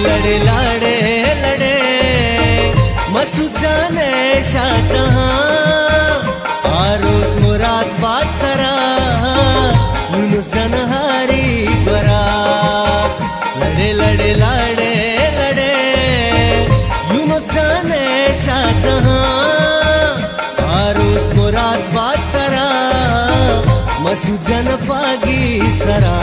लड़े लाड़े लड़े मसूद जाने शाह आरोज मुराद बात करा यूनुस जनहारी गोरा लड़े लड़े लाड़े लड़े यूनुस जाने शाह आरोज मुराद बात करा मसूद जन पागी सरा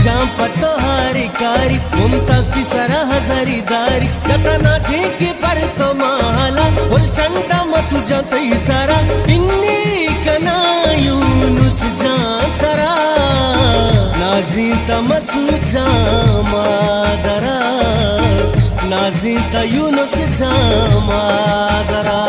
जाम पतो हारी कारी मुमताज की सरा हजारीदारी जतना से की पर तो माला फुल चंटा मसूजा तई सारा इन्नी कना यूनुस जातरा नाजी तमसूजा मादरा नाजी त यूनुस जामादरा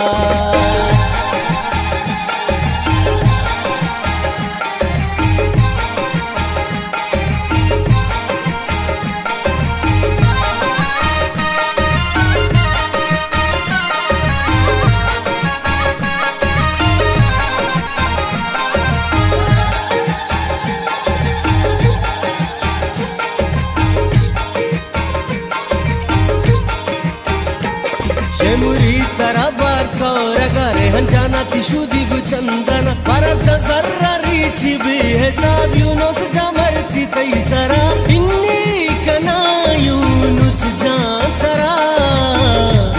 मुरी तरा बार कौरा करे हंजाना तिशुदी गुचंदना परच जर्रा रीची भी हिसाब यूनुस जामरची तई सरा इन्नी कना यूनुस जातरा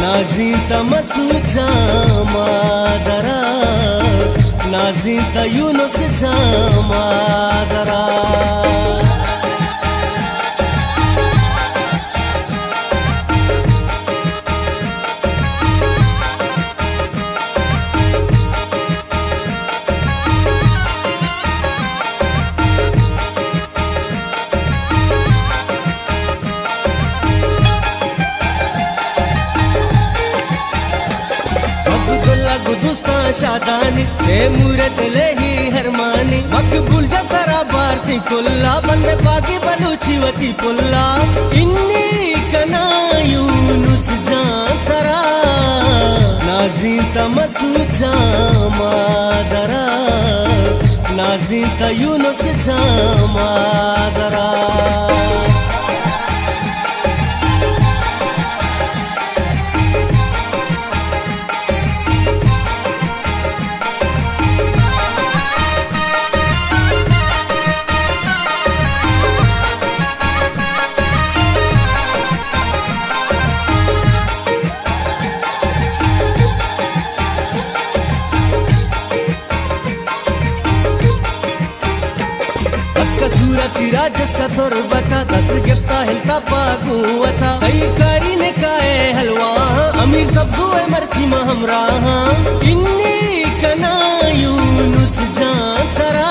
नाजी तमसूद जामादरा नाजी त यूनुस जामादरा शादानी ते मूरत ले ही हरमानी मकबूल जतरा भारती कुल्ला बंदे बागी बलूची पुल्ला इन्नी कना यूनुस जातरा नाजी तमसूद जामादरा नाजी त यूनुस जामादरा राज सतुर बता दस गिफ्ता हिलता पागुवता कई कारी ने काए हलवा अमीर सब्जू मर्ची में हमरा इन्नी कना यूनुस जातरा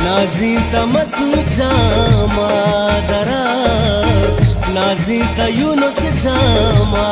नाजी तमसूद जामादरा नाजी त यूनुस जामा